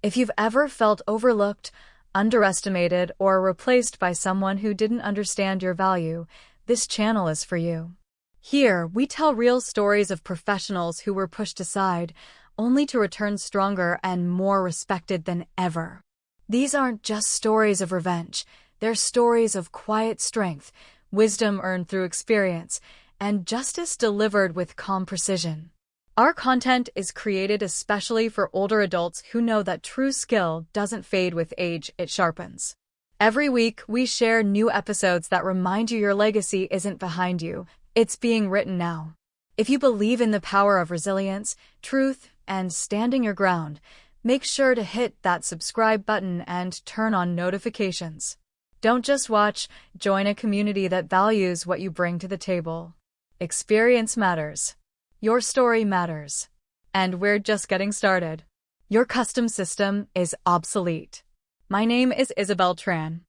If you've ever felt overlooked, underestimated, or replaced by someone who didn't understand your value, this channel is for you. Here, we tell real stories of professionals who were pushed aside, only to return stronger and more respected than ever. These aren't just stories of revenge, they're stories of quiet strength, wisdom earned through experience, and justice delivered with calm precision. Our content is created especially for older adults who know that true skill doesn't fade with age, it sharpens. Every week, we share new episodes that remind you your legacy isn't behind you, it's being written now. If you believe in the power of resilience, truth, and standing your ground, make sure to hit that subscribe button and turn on notifications. Don't just watch, join a community that values what you bring to the table. Experience matters. Your story matters. And we're just getting started. Your custom system is obsolete. My name is Isabel Tran.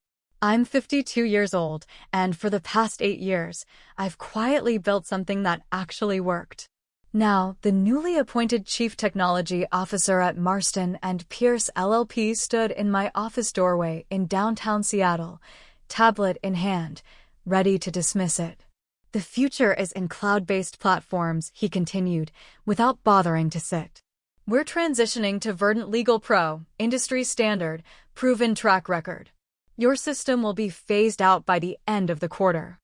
I'm 52 years old, and for the past 8 years, I've quietly built something that actually worked. Now, the newly appointed Chief Technology Officer at Marston & Pierce LLP stood in my office doorway in downtown Seattle, tablet in hand, ready to dismiss it. The future is in cloud-based platforms, he continued, without bothering to sit. We're transitioning to Verdant Legal Pro, industry standard, proven track record. Your system will be phased out by the end of the quarter.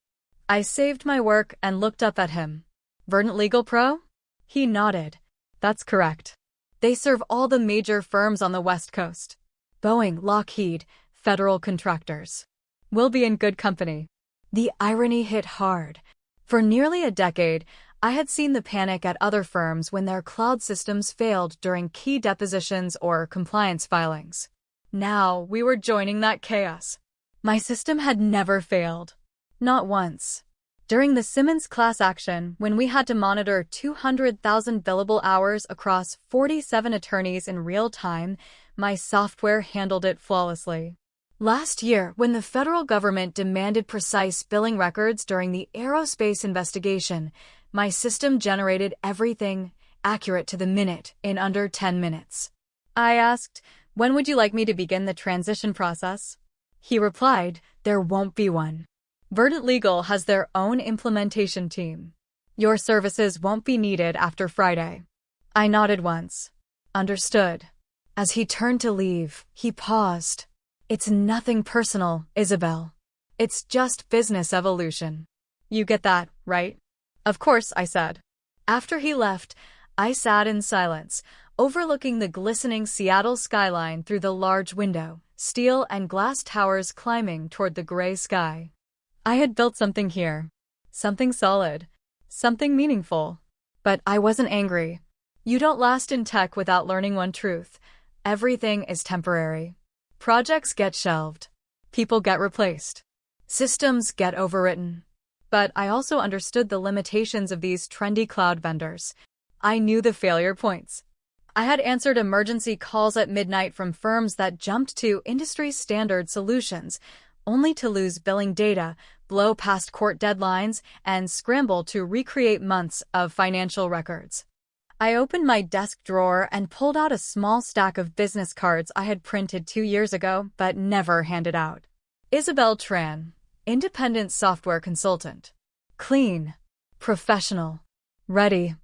I saved my work and looked up at him. Verdant Legal Pro? He nodded. That's correct. They serve all the major firms on the West Coast. Boeing, Lockheed, federal contractors. We'll be in good company. The irony hit hard. For nearly a decade, I had seen the panic at other firms when their cloud systems failed during key depositions or compliance filings. Now, we were joining that chaos. My system had never failed. Not once. During the Simmons class action, when we had to monitor 200,000 billable hours across 47 attorneys in real time, my software handled it flawlessly. Last year, when the federal government demanded precise billing records during the aerospace investigation, my system generated everything accurate to the minute in under 10 minutes. I asked, "When would you like me to begin the transition process?" He replied, "There won't be one. Verdant Legal has their own implementation team. Your services won't be needed after Friday." I nodded once. Understood. As he turned to leave, he paused. "It's nothing personal, Isabel. It's just business evolution. You get that, right?" "Of course," I said. After he left, I sat in silence, overlooking the glistening Seattle skyline through the large window, steel and glass towers climbing toward the gray sky. I had built something here. Something solid. Something meaningful. But I wasn't angry. You don't last in tech without learning one truth. Everything is temporary. Projects get shelved. People get replaced. Systems get overwritten. But I also understood the limitations of these trendy cloud vendors. I knew the failure points. I had answered emergency calls at midnight from firms that jumped to industry-standard solutions, only to lose billing data, blow past court deadlines, and scramble to recreate months of financial records. I opened my desk drawer and pulled out a small stack of business cards I had printed 2 years ago but never handed out. Isabel Tran, independent software consultant. Clean. Professional. Ready.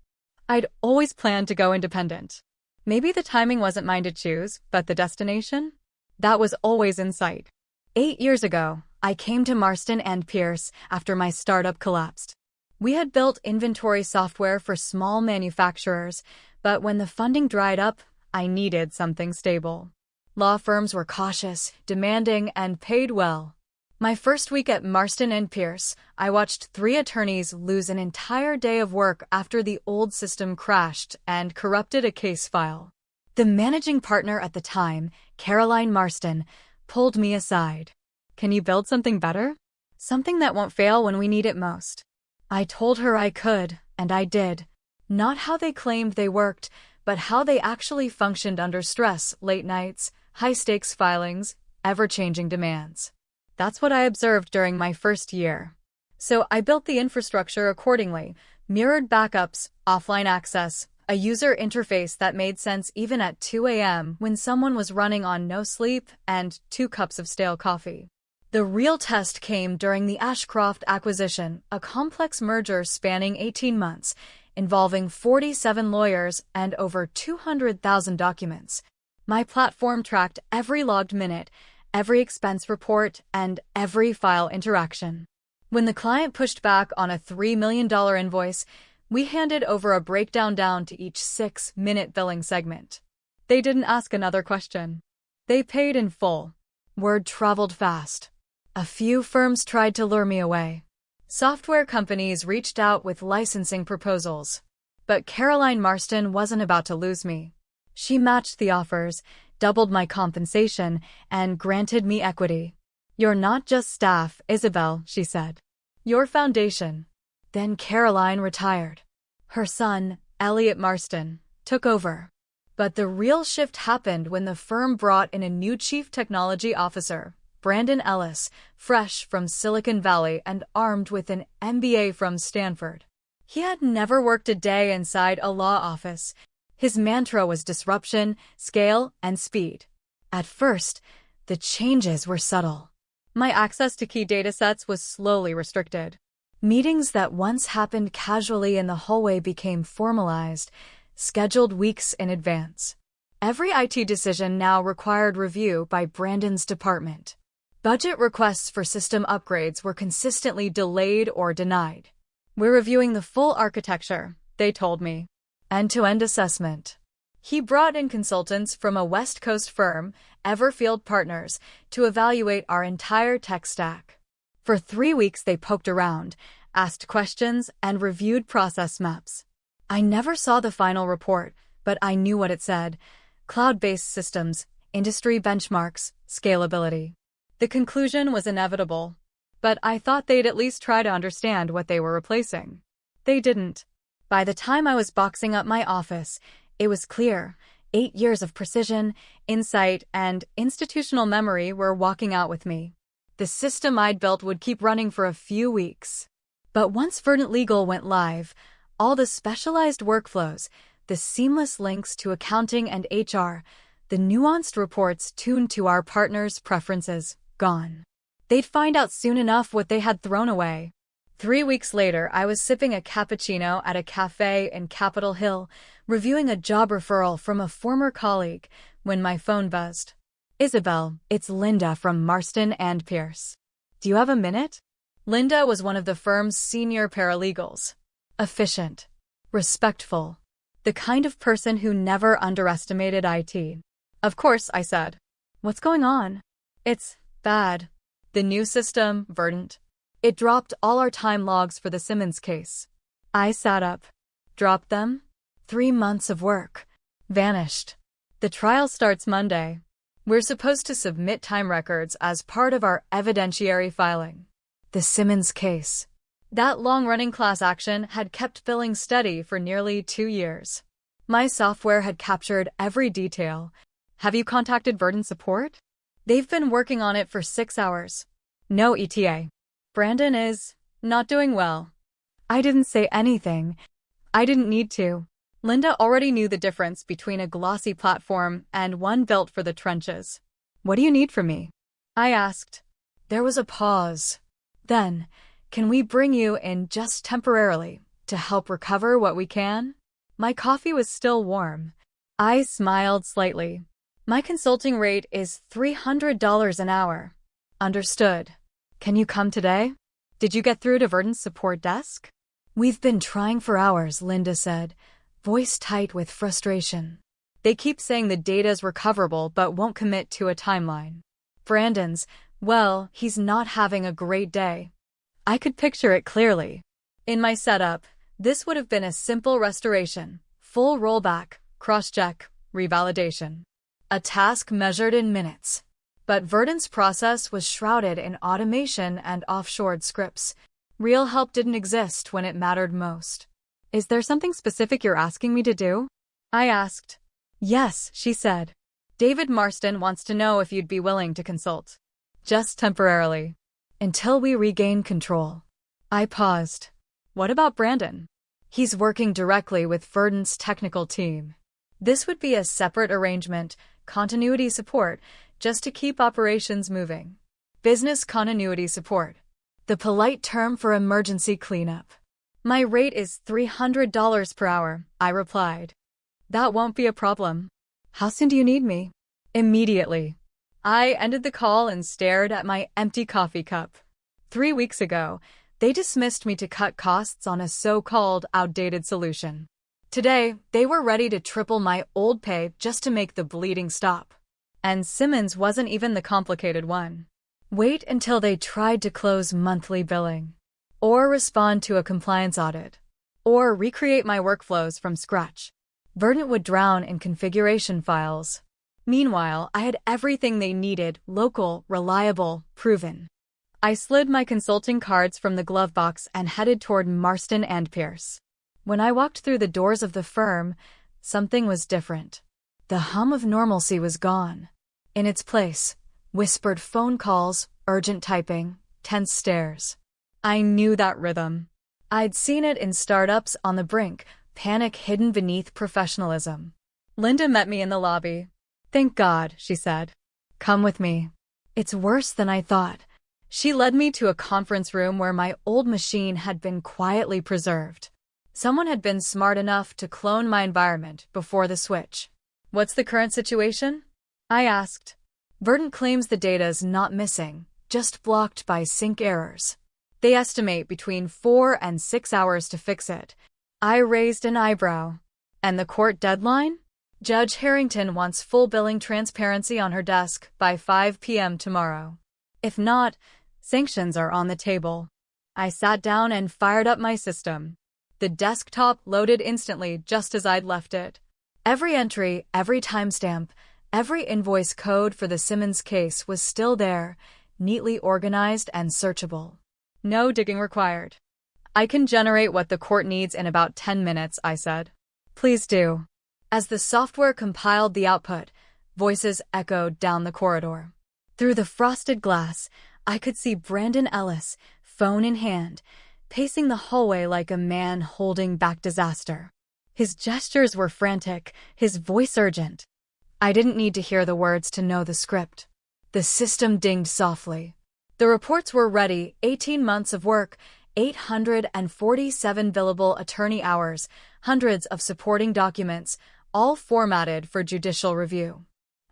I'd always planned to go independent. Maybe the timing wasn't mine to choose, but the destination? That was always in sight. 8 years ago, I came to Marston & Pierce after my startup collapsed. We had built inventory software for small manufacturers, but when the funding dried up, I needed something stable. Law firms were cautious, demanding, and paid well. My first week at Marston & Pierce, I watched 3 attorneys lose an entire day of work after the old system crashed and corrupted a case file. The managing partner at the time, Caroline Marston, pulled me aside. "Can you build something better? Something that won't fail when we need it most?" I told her I could, and I did. Not how they claimed they worked, but how they actually functioned under stress, late nights, high-stakes filings, ever-changing demands. That's what I observed during my first year. So I built the infrastructure accordingly, mirrored backups, offline access, A user interface that made sense even at 2 a.m. when someone was running on no sleep and 2 cups of stale coffee. The real test came during the Ashcroft acquisition, a complex merger spanning 18 months, involving 47 lawyers and over 200,000 documents. My platform tracked every logged minute, every expense report, and every file interaction. When the client pushed back on a $3 million invoice, we handed over a breakdown down to each 6-minute billing segment. They didn't ask another question. They paid in full. Word traveled fast. A few firms tried to lure me away. Software companies reached out with licensing proposals. But Caroline Marston wasn't about to lose me. She matched the offers, doubled my compensation, and granted me equity. "You're not just staff, Isabel," she said. "You're foundation." Then Caroline retired. Her son, Elliot Marston, took over. But the real shift happened when the firm brought in a new chief technology officer, Brandon Ellis, fresh from Silicon Valley and armed with an MBA from Stanford. He had never worked a day inside a law office. His mantra was disruption, scale, and speed. At first, the changes were subtle. My access to key datasets was slowly restricted. Meetings that once happened casually in the hallway became formalized, scheduled weeks in advance. Every IT decision now required review by Brandon's department. Budget requests for system upgrades were consistently delayed or denied. "We're reviewing the full architecture," they told me. End-to-end assessment. He brought in consultants from a West Coast firm, Everfield Partners, to evaluate our entire tech stack. For 3 weeks they poked around, asked questions, and reviewed process maps. I never saw the final report, but I knew what it said: cloud-based systems, industry benchmarks, scalability. The conclusion was inevitable, but I thought they'd at least try to understand what they were replacing. They didn't. By the time I was boxing up my office, it was clear 8 years of precision, insight, and institutional memory were walking out with me. The system I'd built would keep running for a few weeks. But once Verdant Legal went live, all the specialized workflows, the seamless links to accounting and HR, the nuanced reports tuned to our partners' preferences, gone. They'd find out soon enough what they had thrown away. 3 weeks later, I was sipping a cappuccino at a cafe in Capitol Hill, reviewing a job referral from a former colleague, when my phone buzzed. "Isabel, it's Linda from Marston and Pierce. Do you have a minute?" Linda was one of the firm's senior paralegals. Efficient. Respectful. The kind of person who never underestimated IT. "Of course," I said. "What's going on?" "It's bad. The new system, Verdant. It dropped all our time logs for the Simmons case." I sat up. Dropped them? 3 months of work. Vanished. "The trial starts Monday. We're supposed to submit time records as part of our evidentiary filing." The Simmons case. That long-running class action had kept billing steady for nearly 2 years. My software had captured every detail. "Have you contacted Verdant support?" "They've been working on it for 6 hours. No ETA. Brandon is not doing well." I didn't say anything. I didn't need to. Linda already knew the difference between a glossy platform and one built for the trenches. "What do you need from me?" I asked. There was a pause. Then, "Can we bring you in just temporarily to help recover what we can?" My coffee was still warm. I smiled slightly. "My consulting rate is $300 an hour." "Understood. Can you come today?" "Did you get through to Verdant's support desk?" "We've been trying for hours," Linda said, voice tight with frustration. "They keep saying the data's recoverable but won't commit to a timeline. Brandon's, well, he's not having a great day." I could picture it clearly. In my setup, this would have been a simple restoration, full rollback, cross-check, revalidation. A task measured in minutes. But Verdant's process was shrouded in automation and offshored scripts. Real help didn't exist when it mattered most. "Is there something specific you're asking me to do?" I asked. "Yes," she said. "David Marston wants to know if you'd be willing to consult. Just temporarily. Until we regain control." I paused. "What about Brandon?" He's working directly with Verdant's technical team. This would be a separate arrangement, continuity support, just to keep operations moving. Business continuity support. The polite term for emergency cleanup. My rate is $300 per hour, I replied. That won't be a problem. How soon do you need me? Immediately. I ended the call and stared at my empty coffee cup. 3 weeks ago, they dismissed me to cut costs on a so-called outdated solution. Today, they were ready to triple my old pay just to make the bleeding stop. And Simmons wasn't even the complicated one. Wait until they tried to close monthly billing, or respond to a compliance audit, or recreate my workflows from scratch. Verdant would drown in configuration files. Meanwhile, I had everything they needed: local, reliable, proven. I slid my consulting cards from the glove box and headed toward Marston and Pierce. When I walked through the doors of the firm, something was different. The hum of normalcy was gone. In its place, whispered phone calls, urgent typing, tense stares. I knew that rhythm. I'd seen it in startups on the brink, panic hidden beneath professionalism. Linda met me in the lobby. "Thank God," she said. "Come with me. It's worse than I thought." She led me to a conference room where my old machine had been quietly preserved. Someone had been smart enough to clone my environment before the switch. "What's the current situation?" I asked. Verdant claims the data's not missing, just blocked by sync errors. They estimate between 4 and 6 hours to fix it. I raised an eyebrow. And the court deadline? Judge Harrington wants full billing transparency on her desk by 5 p.m. tomorrow. If not, sanctions are on the table. I sat down and fired up my system. The desktop loaded instantly just as I'd left it. Every entry, every timestamp, every invoice code for the Simmons case was still there, neatly organized and searchable. No digging required. "I can generate what the court needs in about 10 minutes, I said. "Please do." As the software compiled the output, voices echoed down the corridor. Through the frosted glass, I could see Brandon Ellis, phone in hand, pacing the hallway like a man holding back disaster. His gestures were frantic, his voice urgent. I didn't need to hear the words to know the script. The system dinged softly. The reports were ready: 18 months of work, 847 billable attorney hours, hundreds of supporting documents, all formatted for judicial review.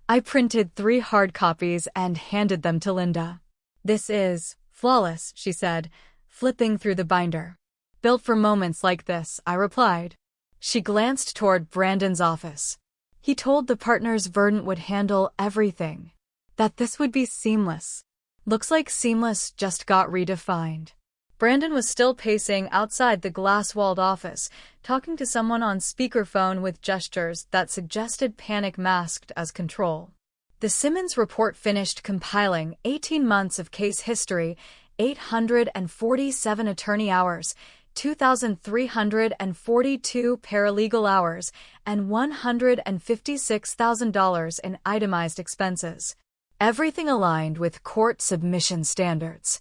I printed 3 hard copies and handed them to Linda. "This is flawless," she said, flipping through the binder. "Built for moments like this," I replied. She glanced toward Brandon's office. He told the partners Verdant would handle everything. That this would be seamless. Looks like seamless just got redefined. Brandon was still pacing outside the glass-walled office, talking to someone on speakerphone with gestures that suggested panic masked as control. The Simmons report finished compiling: 18 months of case history, 847 attorney hours, 2,342 paralegal hours, and $156,000 in itemized expenses. Everything aligned with court submission standards.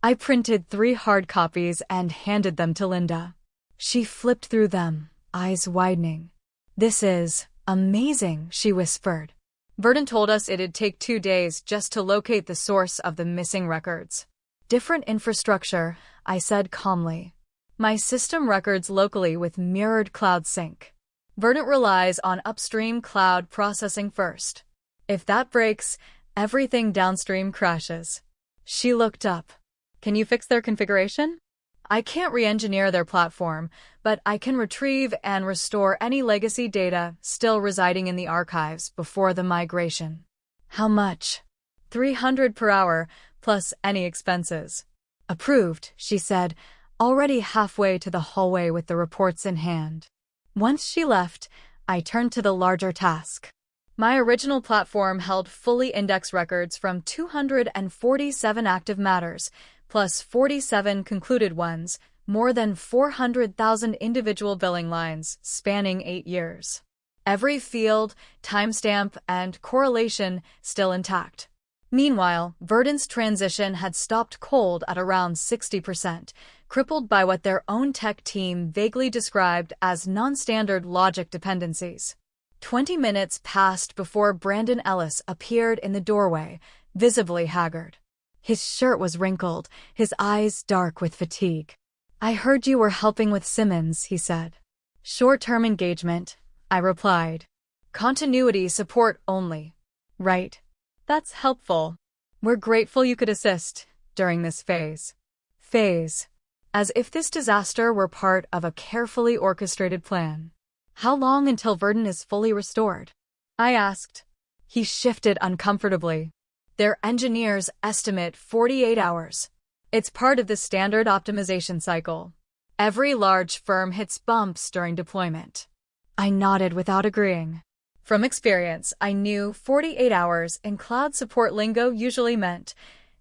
I printed 3 hard copies and handed them to Linda. She flipped through them, eyes widening. "This is amazing," she whispered. Verdant told us it'd take 2 days just to locate the source of the missing records. "Different infrastructure," I said calmly. "My system records locally with mirrored cloud sync. Verdant relies on upstream cloud processing first. If that breaks, everything downstream crashes." She looked up. "Can you fix their configuration?" "I can't re-engineer their platform, but I can retrieve and restore any legacy data still residing in the archives before the migration." "How much?" $300 per hour, plus any expenses." "Approved," she said, already halfway to the hallway with the reports in hand. Once she left, I turned to the larger task. My original platform held fully indexed records from 247 active matters, plus 47 concluded ones, more than 400,000 individual billing lines spanning 8 years. Every field, timestamp, and correlation still intact. Meanwhile, Verdant's transition had stopped cold at around 60%, crippled by what their own tech team vaguely described as non-standard logic dependencies. 20 minutes passed before Brandon Ellis appeared in the doorway, visibly haggard. His shirt was wrinkled, his eyes dark with fatigue. "I heard you were helping with Simmons," he said. "Short-term engagement," I replied. "Continuity support only." "Right. That's helpful. We're grateful you could assist during this phase." As if this disaster were part of a carefully orchestrated plan. "How long until Verdant is fully restored?" I asked. He shifted uncomfortably. "Their engineers estimate 48 hours. It's part of the standard optimization cycle. Every large firm hits bumps during deployment." I nodded without agreeing. From experience, I knew 48 hours in cloud support lingo usually meant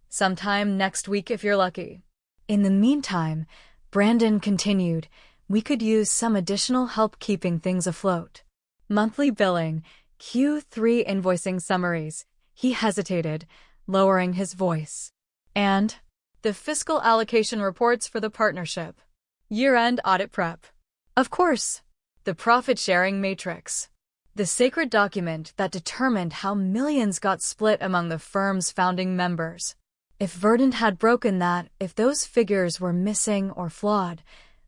sometime next week if you're lucky. In the meantime, Brandon continued, we could use some additional help keeping things afloat. Monthly billing, Q3 invoicing summaries. He hesitated, lowering his voice. And the fiscal allocation reports for the partnership. Year-end audit prep. Of course, the profit-sharing matrix. The sacred document that determined how millions got split among the firm's founding members. If Verdant had broken that, if those figures were missing or flawed,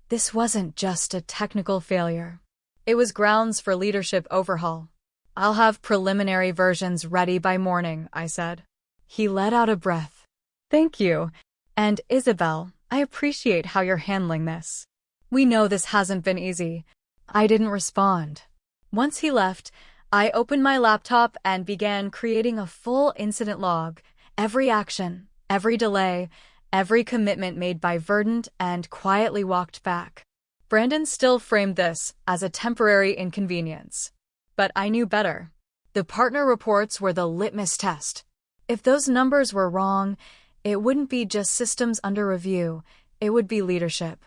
this wasn't just a technical failure. It was grounds for leadership overhaul. "I'll have preliminary versions ready by morning," I said. He let out a breath. "Thank you. And Isabel, I appreciate how you're handling this. We know this hasn't been easy." I didn't respond. Once he left, I opened my laptop and began creating a full incident log, every action, every delay, every commitment made by Verdant, and quietly walked back. Brandon still framed this as a temporary inconvenience. But I knew better. The partner reports were the litmus test. If those numbers were wrong, it wouldn't be just systems under review, it would be leadership.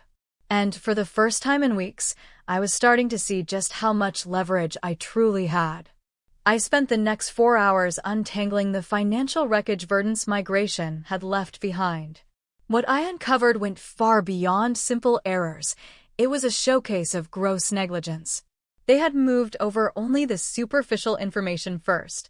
And for the first time in weeks, I was starting to see just how much leverage I truly had. I spent the next 4 hours untangling the financial wreckage Verdant's migration had left behind. What I uncovered went far beyond simple errors. It was a showcase of gross negligence. They had moved over only the superficial information first: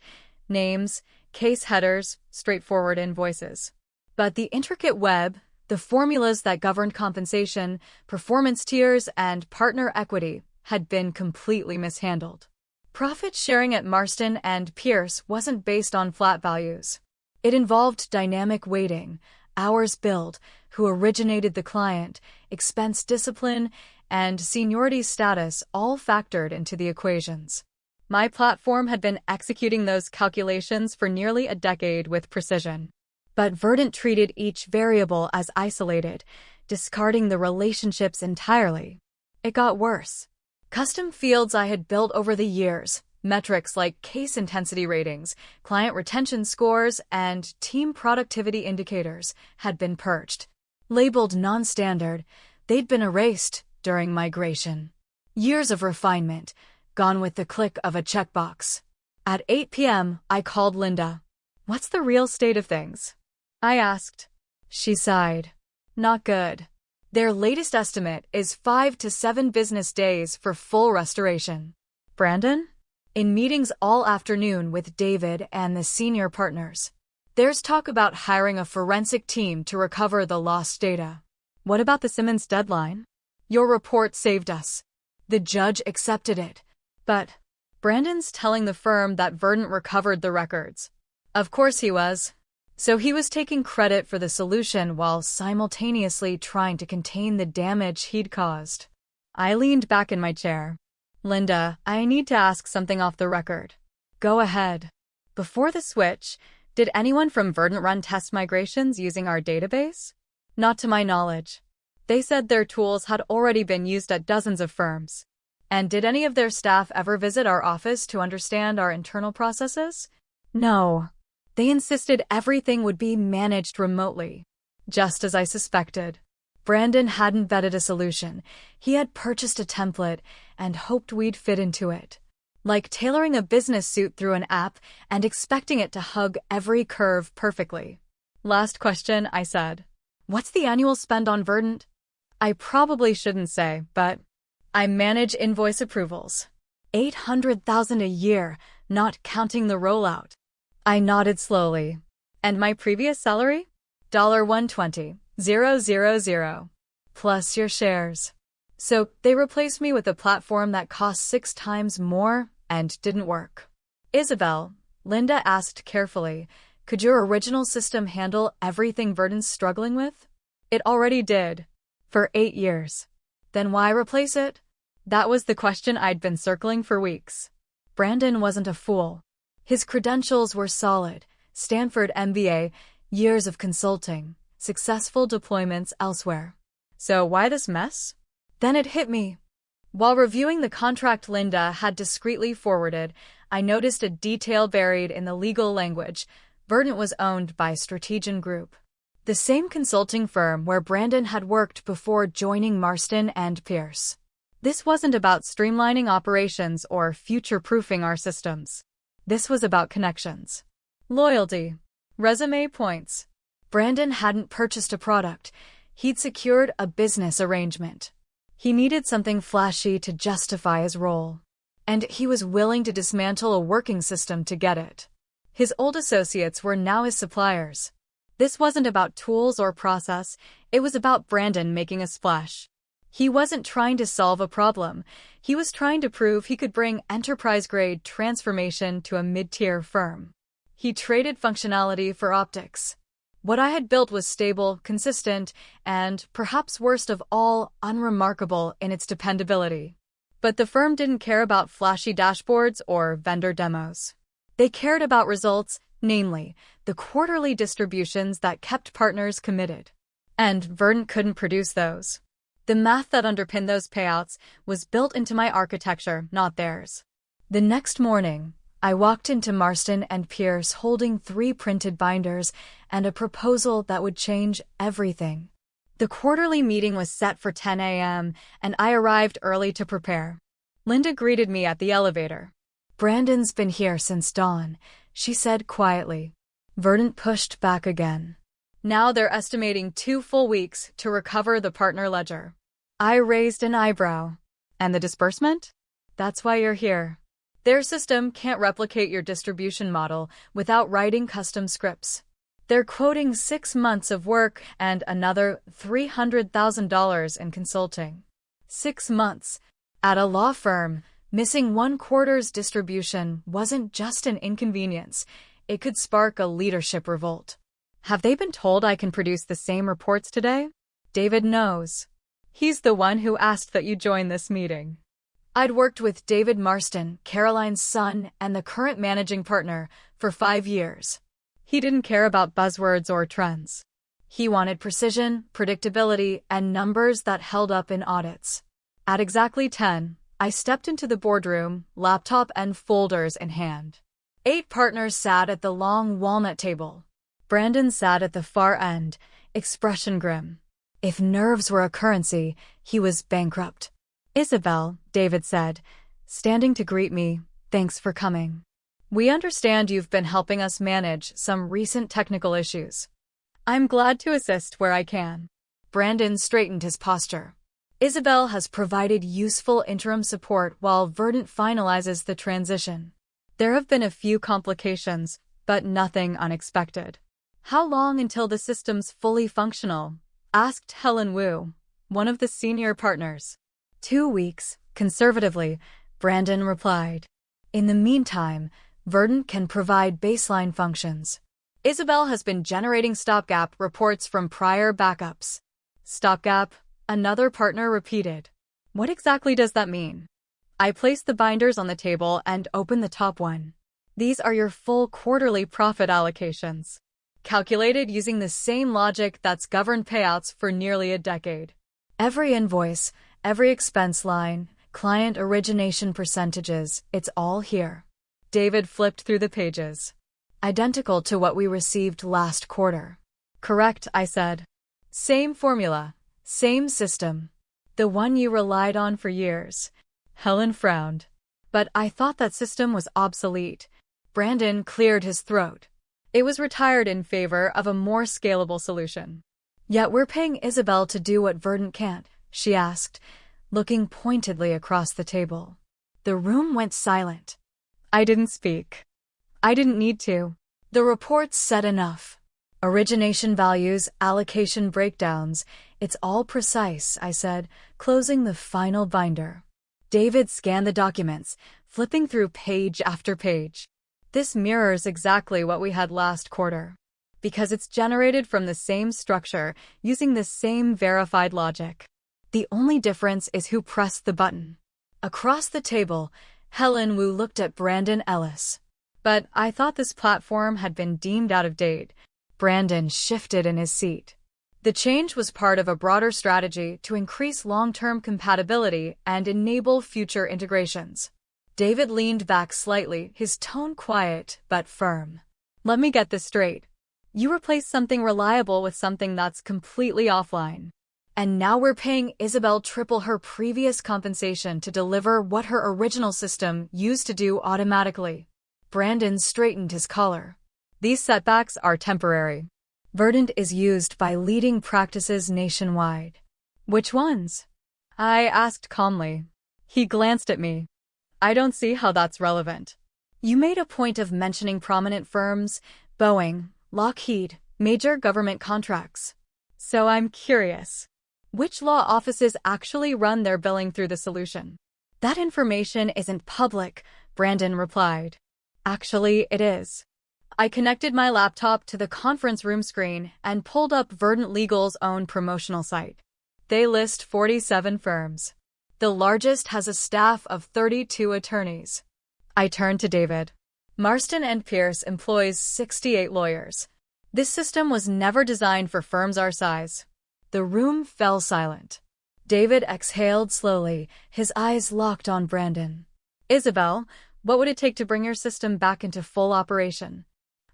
names, case headers, straightforward invoices. But the intricate web, the formulas that governed compensation, performance tiers, and partner equity, had been completely mishandled. Profit sharing at Marston and Pierce wasn't based on flat values. It involved dynamic weighting, hours billed, who originated the client, expense discipline, and seniority status all factored into the equations. My platform had been executing those calculations for nearly a decade with precision. But Verdant treated each variable as isolated, discarding the relationships entirely. It got worse. Custom fields I had built over the years, metrics like case intensity ratings, client retention scores, and team productivity indicators, had been purged. Labeled non-standard, they'd been erased during migration. Years of refinement, gone with the click of a checkbox. At 8 p.m., I called Linda. "What's the real state of things?" I asked. She sighed. "Not good. Their latest estimate is 5 to 7 business days for full restoration." "Brandon?" "In meetings all afternoon with David and the senior partners. There's talk about hiring a forensic team to recover the lost data." "What about the Simmons deadline?" "Your report saved us. The judge accepted it." "But Brandon's telling the firm that Verdant recovered the records." "Of course he was. So he was taking credit for the solution while simultaneously trying to contain the damage he'd caused." I leaned back in my chair. "Linda, I need to ask something off the record." "Go ahead." "Before the switch, did anyone from Verdant run test migrations using our database?" "Not to my knowledge. They said their tools had already been used at dozens of firms." "And did any of their staff ever visit our office to understand our internal processes?" "No. They insisted everything would be managed remotely." Just as I suspected. Brandon hadn't vetted a solution. He had purchased a template and hoped we'd fit into it. Like tailoring a business suit through an app and expecting it to hug every curve perfectly. "Last question," I said. "What's the annual spend on Verdant?" I probably shouldn't say, but I manage invoice approvals. 800,000 a year, not counting the rollout. I nodded slowly. And my previous salary? $120,000, plus your shares. So they replaced me with a platform that cost 6 times more and didn't work. Isabel, Linda asked carefully, could your original system handle everything Verdant's struggling with? It already did. For 8 years. Then why replace it? That was the question I'd been circling for weeks. Brandon wasn't a fool. His credentials were solid. Stanford MBA, years of consulting, successful deployments elsewhere. So why this mess? Then it hit me. While reviewing the contract Linda had discreetly forwarded, I noticed a detail buried in the legal language. Verdant was owned by Strategian Group, the same consulting firm where Brandon had worked before joining Marston and Pierce. This wasn't about streamlining operations or future-proofing our systems. This was about connections, loyalty, resume points. Brandon hadn't purchased a product. He'd secured a business arrangement. He needed something flashy to justify his role. And he was willing to dismantle a working system to get it. His old associates were now his suppliers. This wasn't about tools or process, it was about Brandon making a splash. He wasn't trying to solve a problem, he was trying to prove he could bring enterprise-grade transformation to a mid-tier firm. He traded functionality for optics. What I had built was stable, consistent, and, perhaps worst of all, unremarkable in its dependability. But the firm didn't care about flashy dashboards or vendor demos. They cared about results, namely, the quarterly distributions that kept partners committed. And Verdant couldn't produce those. The math that underpinned those payouts was built into my architecture, not theirs. The next morning, I walked into Marston and Pierce holding 3 printed binders and a proposal that would change everything. The quarterly meeting was set for 10 a.m., and I arrived early to prepare. Linda greeted me at the elevator. Brandon's been here since dawn, she said quietly. Verdant pushed back again. Now they're estimating 2 full weeks to recover the partner ledger. I raised an eyebrow. And the disbursement? That's why you're here. Their system can't replicate your distribution model without writing custom scripts. They're quoting 6 months of work and another $300,000 in consulting. 6 months. At a law firm, missing 1 quarter's distribution wasn't just an inconvenience, it could spark a leadership revolt. Have they been told I can produce the same reports today? David knows. He's the one who asked that you join this meeting. I'd worked with David Marston, Caroline's son and the current managing partner, for 5 years. He didn't care about buzzwords or trends. He wanted precision, predictability, and numbers that held up in audits. At exactly 10, I stepped into the boardroom, laptop and folders in hand. 8 partners sat at the long walnut table. Brandon sat at the far end, expression grim. If nerves were a currency, he was bankrupt. Isabel, David said, standing to greet me, thanks for coming. We understand you've been helping us manage some recent technical issues. I'm glad to assist where I can. Brandon straightened his posture. Isabel has provided useful interim support while Verdant finalizes the transition. There have been a few complications, but nothing unexpected. How long until the system's fully functional? Asked Helen Wu, one of the senior partners. 2 weeks, conservatively, Brandon replied. In the meantime, Verdant can provide baseline functions. Isabel has been generating stopgap reports from prior backups. Stopgap? Another partner repeated. What exactly does that mean? I placed the binders on the table and opened the top one. These are your full quarterly profit allocations, calculated using the same logic that's governed payouts for nearly a decade. Every invoice, every expense line, client origination percentages, it's all here. David flipped through the pages. Identical to what we received last quarter. Correct, I said. Same formula. Same system. The one you relied on for years. Helen frowned. But I thought that system was obsolete. Brandon cleared his throat. It was retired in favor of a more scalable solution. Yet we're paying Isabel to do what Verdant can't, she asked, looking pointedly across the table. The room went silent. I didn't speak. I didn't need to. The reports said enough. Origination values, allocation breakdowns, it's all precise, I said, closing the final binder. David scanned the documents, flipping through page after page. This mirrors exactly what we had last quarter. Because it's generated from the same structure, using the same verified logic. The only difference is who pressed the button. Across the table, Helen Wu looked at Brandon Ellis. But I thought this platform had been deemed out of date. Brandon shifted in his seat. The change was part of a broader strategy to increase long-term compatibility and enable future integrations. David leaned back slightly, his tone quiet but firm. Let me get this straight. You replaced something reliable with something that's completely offline. And now we're paying Isabel triple her previous compensation to deliver what her original system used to do automatically. Brandon straightened his collar. These setbacks are temporary. Verdant is used by leading practices nationwide. Which ones? I asked calmly. He glanced at me. I don't see how that's relevant. You made a point of mentioning prominent firms, Boeing, Lockheed, major government contracts. So I'm curious. Which law offices actually run their billing through the solution? That information isn't public, Brandon replied. Actually, it is. I connected my laptop to the conference room screen and pulled up Verdant Legal's own promotional site. They list 47 firms. The largest has a staff of 32 attorneys. I turned to David. Marston & Pierce employs 68 lawyers. This system was never designed for firms our size. The room fell silent. David exhaled slowly, his eyes locked on Brandon. Isabel, what would it take to bring your system back into full operation?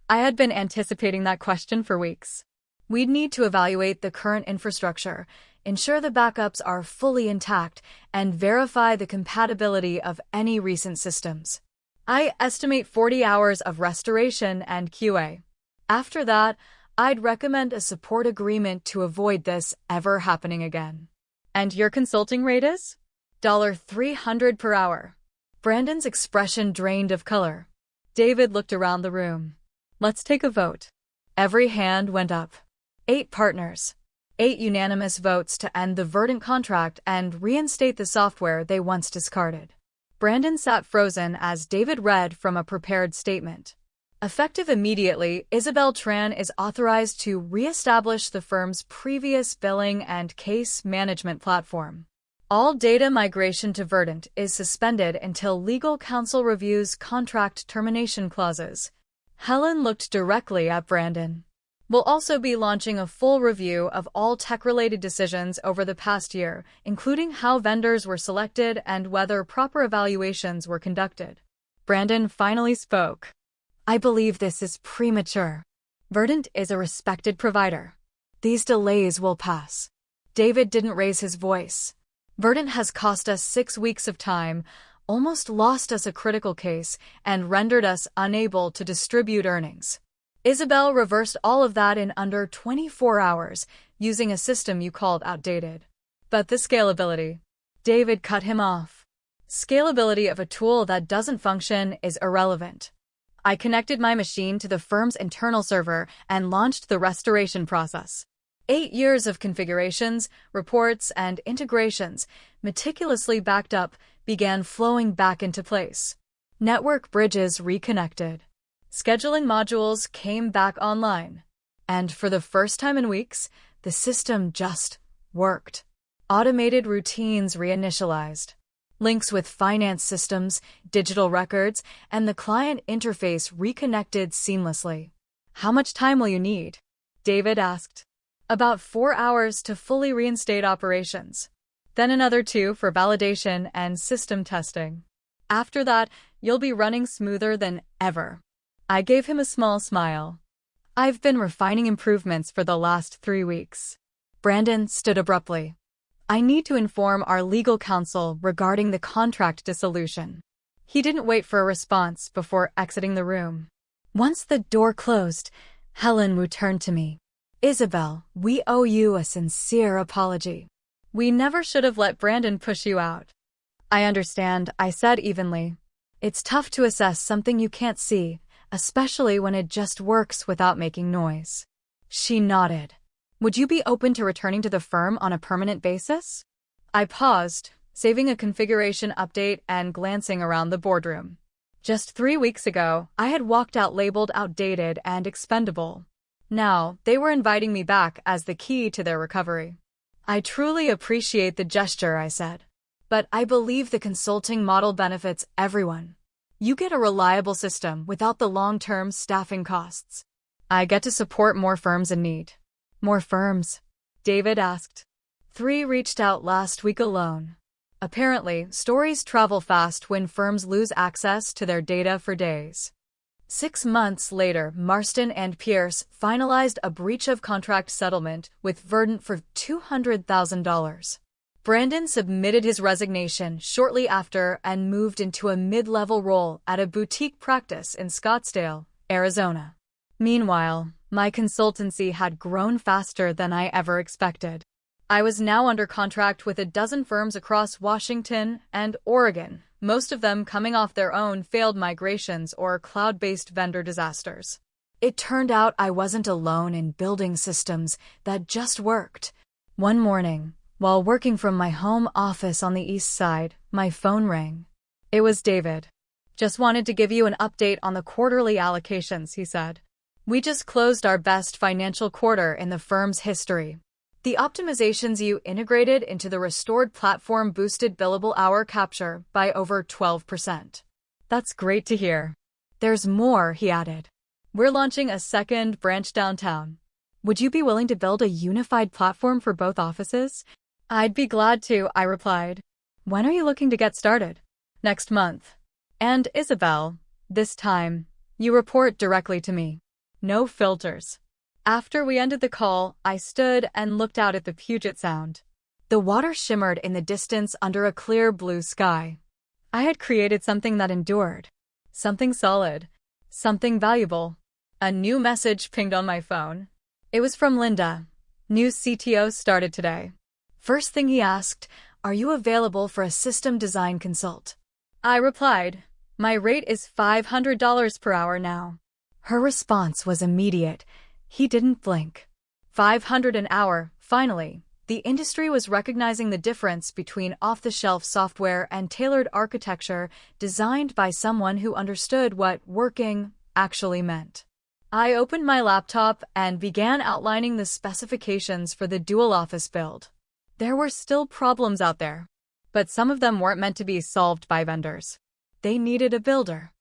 I had been anticipating that question for weeks. We'd need to evaluate the current infrastructure, ensure the backups are fully intact, and verify the compatibility of any recent systems. I estimate 40 hours of restoration and QA. After that, I'd recommend a support agreement to avoid this ever happening again. And your consulting rate is? $300 per hour. Brandon's expression drained of color. David looked around the room. Let's take a vote. Every hand went up. 8 partners. 8 unanimous votes to end the Verdant contract and reinstate the software they once discarded. Brandon sat frozen as David read from a prepared statement. Effective immediately, Isabel Tran is authorized to reestablish the firm's previous billing and case management platform. All data migration to Verdant is suspended until legal counsel reviews contract termination clauses. Helen looked directly at Brandon. We'll also be launching a full review of all tech-related decisions over the past year, including how vendors were selected and whether proper evaluations were conducted. Brandon finally spoke. I believe this is premature. Verdant is a respected provider. These delays will pass. David didn't raise his voice. Verdant has cost us 6 weeks of time, almost lost us a critical case, and rendered us unable to distribute earnings. Isabel reversed all of that in under 24 hours, using a system you called outdated. But the scalability. David cut him off. Scalability of a tool that doesn't function is irrelevant. I connected my machine to the firm's internal server and launched the restoration process. 8 years of configurations, reports, and integrations, meticulously backed up, began flowing back into place. Network bridges reconnected. Scheduling modules came back online. And for the first time in weeks, the system just worked. Automated routines reinitialized. Links with finance systems, digital records, and the client interface reconnected seamlessly. How much time will you need? David asked. About 4 hours to fully reinstate operations. Then another 2 for validation and system testing. After that, you'll be running smoother than ever. I gave him a small smile. I've been refining improvements for the last 3 weeks. Brandon stood abruptly. I need to inform our legal counsel regarding the contract dissolution. He didn't wait for a response before exiting the room. Once the door closed, Helen returned to me. Isabel, we owe you a sincere apology. We never should have let Brandon push you out. I understand, I said evenly. It's tough to assess something you can't see, especially when it just works without making noise. She nodded. Would you be open to returning to the firm on a permanent basis? I paused, saving a configuration update and glancing around the boardroom. Just 3 weeks ago, I had walked out labeled outdated and expendable. Now, they were inviting me back as the key to their recovery. I truly appreciate the gesture, I said. But I believe the consulting model benefits everyone. You get a reliable system without the long-term staffing costs. I get to support more firms in need. More firms? David asked. 3 reached out last week alone. Apparently, stories travel fast when firms lose access to their data for days. 6 months later, Marston and Pierce finalized a breach of contract settlement with Verdant for $200,000. Brandon submitted his resignation shortly after and moved into a mid-level role at a boutique practice in Scottsdale, Arizona. Meanwhile, my consultancy had grown faster than I ever expected. I was now under contract with a dozen firms across Washington and Oregon, most of them coming off their own failed migrations or cloud-based vendor disasters. It turned out I wasn't alone in building systems that just worked. One morning, while working from my home office on the east side, my phone rang. It was David. Just wanted to give you an update on the quarterly allocations, he said. We just closed our best financial quarter in the firm's history. The optimizations you integrated into the restored platform boosted billable hour capture by over 12%. That's great to hear. There's more, he added. We're launching a second branch downtown. Would you be willing to build a unified platform for both offices? I'd be glad to, I replied. When are you looking to get started? Next month. And Isabel, this time, you report directly to me. No filters. After we ended the call, I stood and looked out at the Puget Sound. The water shimmered in the distance under a clear blue sky. I had created something that endured. Something solid. Something valuable. A new message pinged on my phone. It was from Linda. New CTO started today. First thing he asked, are you available for a system design consult? I replied, my rate is $500 per hour now. Her response was immediate. He didn't blink. $500 an hour, finally. The industry was recognizing the difference between off-the-shelf software and tailored architecture designed by someone who understood what working actually meant. I opened my laptop and began outlining the specifications for the dual office build. There were still problems out there, but some of them weren't meant to be solved by vendors. They needed a builder.